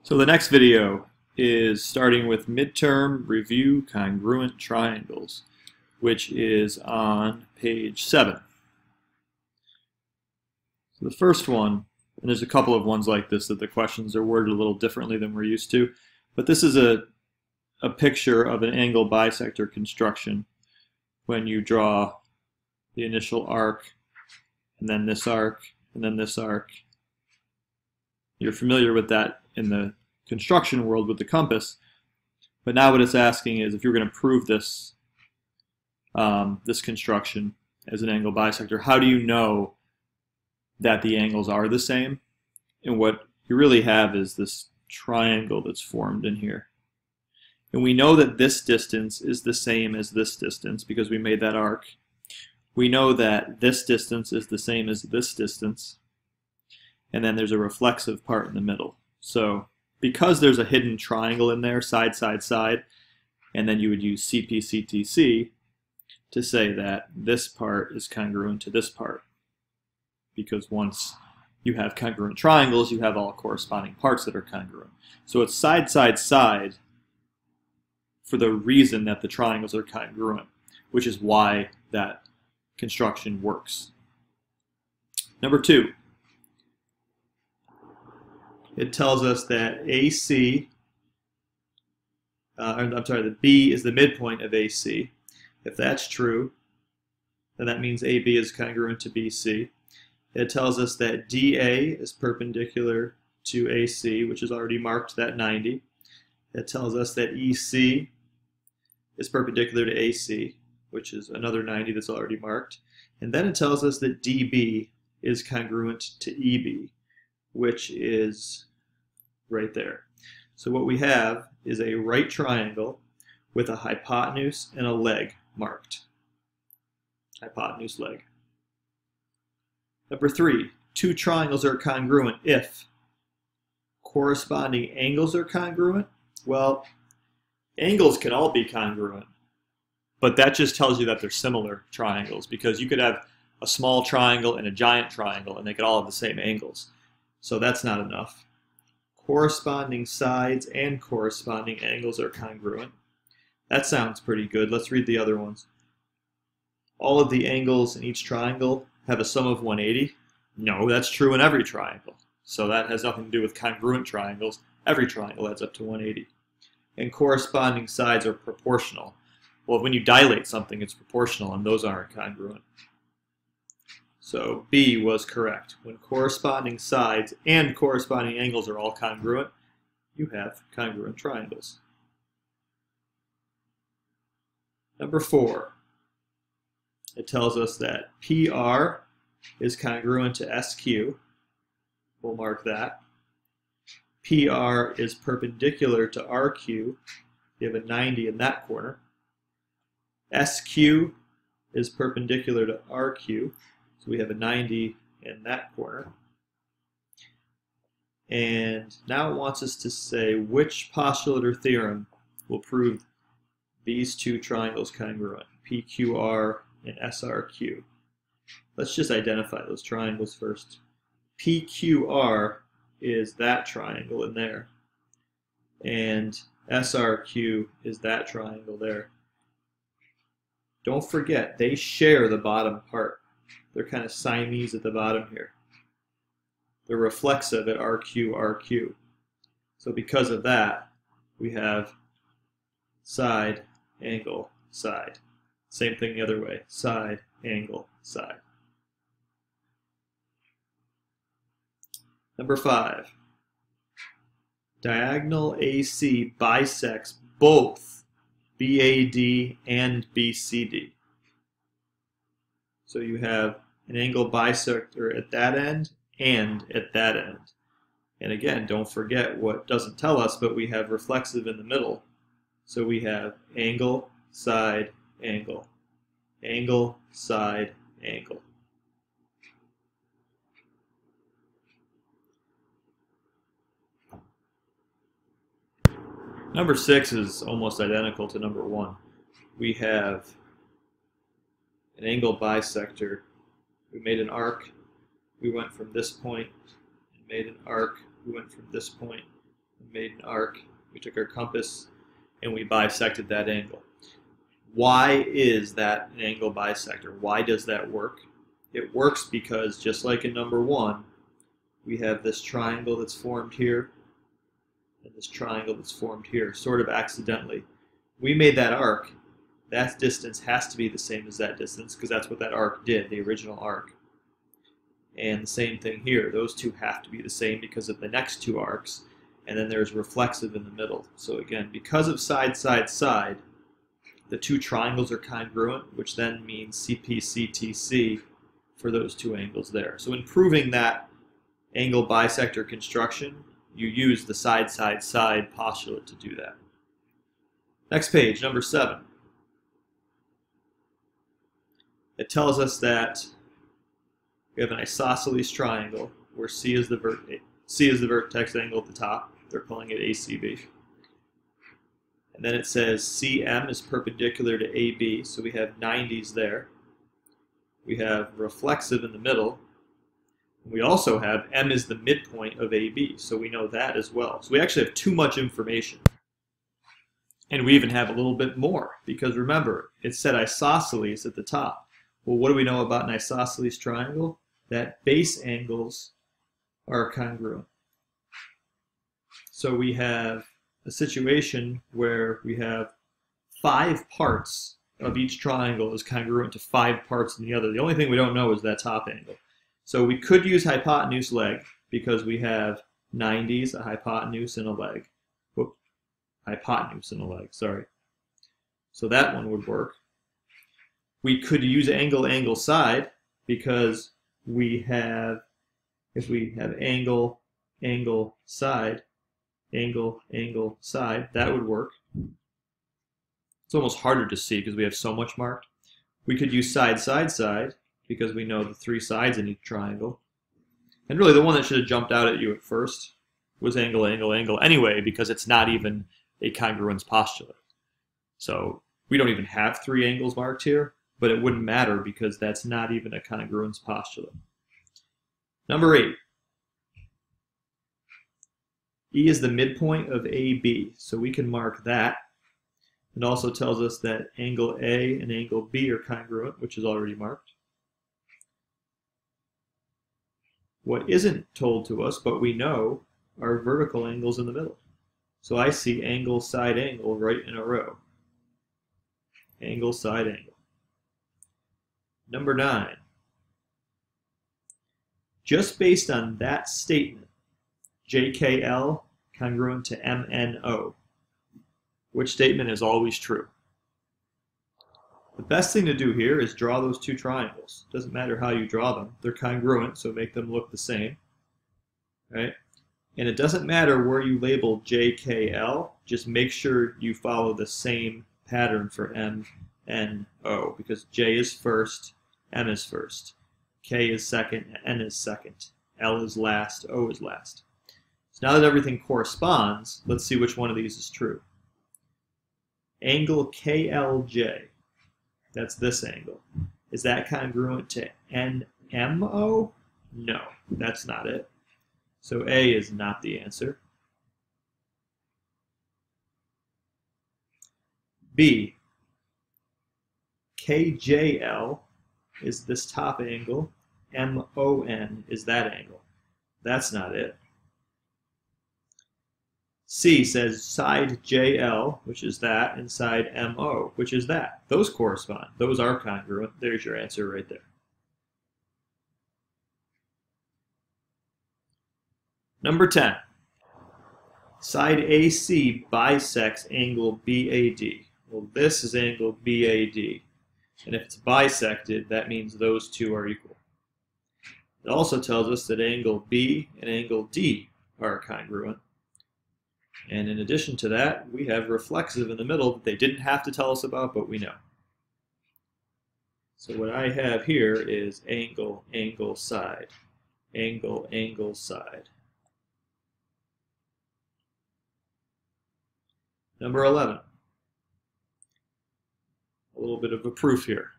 So the next video is starting with midterm review congruent triangles, which is on page 7. So the first one, and there's a couple of ones like this that the questions are worded a little differently than we're used to, but this is a picture of an angle bisector construction when you draw the initial arc, and then this arc, and then this arc. You're familiar with that in the construction world with the compass, but now what it's asking is if you're going to prove this this construction as an angle bisector, how do you know that the angles are the same? And what you really have is this triangle that's formed in here. And we know that this distance is the same as this distance because we made that arc. We know that this distance is the same as this distance. And then there's a reflexive part in the middle. So because there's a hidden triangle in there, side, side, side, and then you would use CP, CTC to say that this part is congruent to this part. Because once you have congruent triangles, you have all corresponding parts that are congruent. So it's side, side, side for the reason that the triangles are congruent, which is why that construction works. Number 2. It tells us that AC, the B is the midpoint of AC. If that's true, then that means AB is congruent to BC. It tells us that DA is perpendicular to AC, which is already marked that 90. It tells us that EC is perpendicular to AC, which is another 90 that's already marked. And then it tells us that DB is congruent to EB, which is right there. So what we have is a right triangle with a hypotenuse and a leg marked. Hypotenuse, leg. Number 3, two triangles are congruent if corresponding angles are congruent. Well, angles can all be congruent, but that just tells you that they're similar triangles, because you could have a small triangle and a giant triangle and they could all have the same angles. So that's not enough. Corresponding sides and corresponding angles are congruent. That sounds pretty good. Let's read the other ones. All of the angles in each triangle have a sum of 180. No, that's true in every triangle. So that has nothing to do with congruent triangles. Every triangle adds up to 180. And corresponding sides are proportional. Well, when you dilate something, it's proportional, and those aren't congruent. So B was correct. When corresponding sides and corresponding angles are all congruent, you have congruent triangles. Number 4. It tells us that PR is congruent to SQ. We'll mark that. PR is perpendicular to RQ. You have a 90 in that corner. SQ is perpendicular to RQ. So we have a 90 in that corner. And now it wants us to say which postulate or theorem will prove these two triangles congruent, PQR and SRQ. Let's just identify those triangles first. PQR is that triangle in there, and SRQ is that triangle there. Don't forget, they share the bottom part. They're kind of Siamese at the bottom here. They're reflexive at RQ, RQ. So because of that, we have side, angle, side. Same thing the other way, side, angle, side. Number 5. Diagonal AC bisects both BAD and BCD. So you have an angle bisector at that end and at that end. And again, don't forget what doesn't tell us, but we have reflexive in the middle. So we have angle, side, angle. Angle, side, angle. Number 6 is almost identical to number 1. We have an angle bisector. We made an arc. We went from this point and made an arc. We went from this point We made an arc. We took our compass and we bisected that angle. Why is that an angle bisector? Why does that work? It works because just like in number 1, we have this triangle that's formed here and this triangle that's formed here, sort of accidentally. We made that arc. That distance has to be the same as that distance because that's what that arc did, the original arc. And the same thing here. Those two have to be the same because of the next two arcs. And then there's reflexive in the middle. So again, because of side, side, side, the two triangles are congruent, which then means CP, CTC for those two angles there. So in proving that angle bisector construction, you use the side, side, side postulate to do that. Next page, number 7. It tells us that we have an isosceles triangle where C is the vertex angle at the top. They're calling it ACB. And then it says CM is perpendicular to AB, so we have 90s there. We have reflexive in the middle. We also have M is the midpoint of AB, so we know that as well. So we actually have too much information. And we even have a little bit more, because remember, it said isosceles at the top. Well, what do we know about an isosceles triangle? That base angles are congruent. So we have a situation where we have 5 parts of each triangle is congruent to 5 parts in the other. The only thing we don't know is that top angle. So we could use hypotenuse leg because we have 90s, a hypotenuse, and a leg. Whoop, hypotenuse and a leg, sorry. So that one would work. We could use angle, angle, side because we have, if we have angle, angle, side, angle, angle, side, that would work. It's almost harder to see because we have so much marked. We could use side, side, side because we know the 3 sides in each triangle. And really the one that should have jumped out at you at first was angle, angle, angle anyway, because it's not even a congruence postulate. So we don't even have 3 angles marked here, but it wouldn't matter because that's not even a congruence postulate. Number 8. E is the midpoint of AB, so we can mark that. It also tells us that angle A and angle B are congruent, which is already marked. What isn't told to us, but we know, are vertical angles in the middle. So I see angle, side, angle right in a row. Angle, side, angle. Number 9. Just based on that statement, JKL congruent to MNO. Which statement is always true? The best thing to do here is draw those 2 triangles. Doesn't matter how you draw them. They're congruent, so make them look the same. Right? And it doesn't matter where you label JKL, just make sure you follow the same pattern for MNO, because J is first, M is first, K is second, N is second, L is last, O is last. So now that everything corresponds, let's see which one of these is true. Angle KLJ, that's this angle. Is that congruent to NMO? No, that's not it. So A is not the answer. B, KJL is this top angle. MON is that angle. That's not it. C says side JL, which is that, and side MO, which is that. Those correspond. Those are congruent. There's your answer right there. Number 10. Side AC bisects angle BAD. Well, this is angle BAD. And if it's bisected, that means those two are equal. It also tells us that angle B and angle D are congruent. And in addition to that, we have reflexive in the middle that they didn't have to tell us about, but we know. So what I have here is angle, angle, side. Angle, angle, side. Number 11. A little bit of a proof here.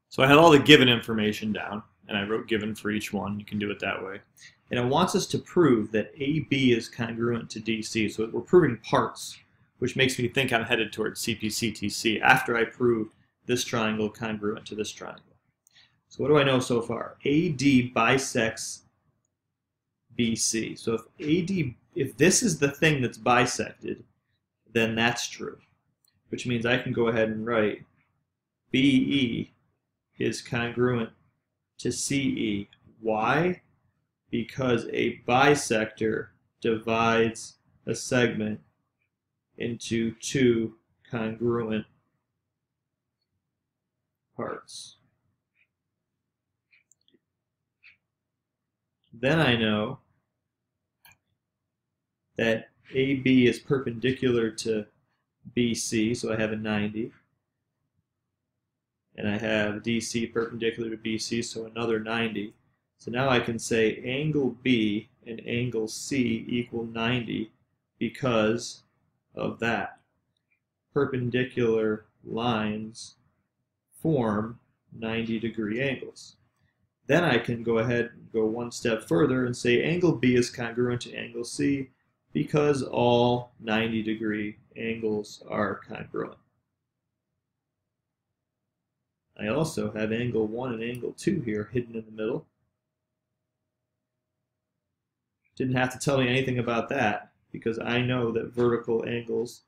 So I had all the given information down, and I wrote given for each one. You can do it that way. And it wants us to prove that AB is congruent to DC. So we're proving parts, which makes me think I'm headed towards CP-CTC after I prove this triangle congruent to this triangle. So what do I know so far? AD bisects BC. So if this is the thing that's bisected, then that's true, which means I can go ahead and write BE is congruent to CE. Why? Because a bisector divides a segment into two congruent parts. Then I know that AB is perpendicular to BC, so I have a 90. And I have DC perpendicular to BC, so another 90. So now I can say angle B and angle C equal 90 because of that. Perpendicular lines form 90-degree angles. Then I can go ahead and go one step further and say angle B is congruent to angle C because all 90-degree angles are congruent. I also have angle 1 and angle 2 here hidden in the middle. Didn't have to tell me anything about that because I know that vertical angles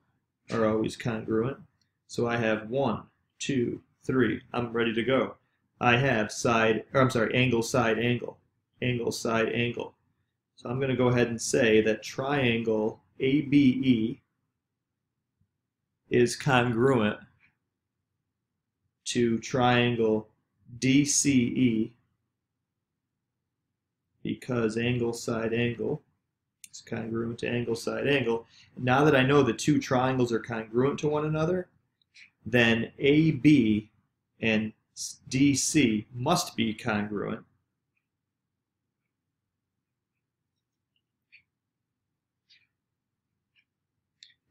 are always congruent. So I have 1, 2, 3. I'm ready to go. I have angle, side, angle, angle, side, angle. So I'm going to go ahead and say that triangle ABE is congruent to triangle DCE because angle, side, angle is congruent to angle, side, angle. Now that I know the two triangles are congruent to one another, then AB and DC must be congruent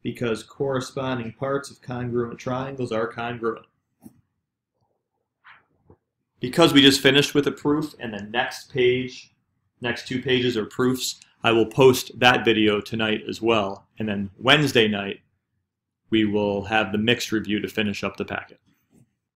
because corresponding parts of congruent triangles are congruent. Because we just finished with a proof and the next two pages are proofs, I will post that video tonight as well. And then Wednesday night, we will have the mixed review to finish up the packet.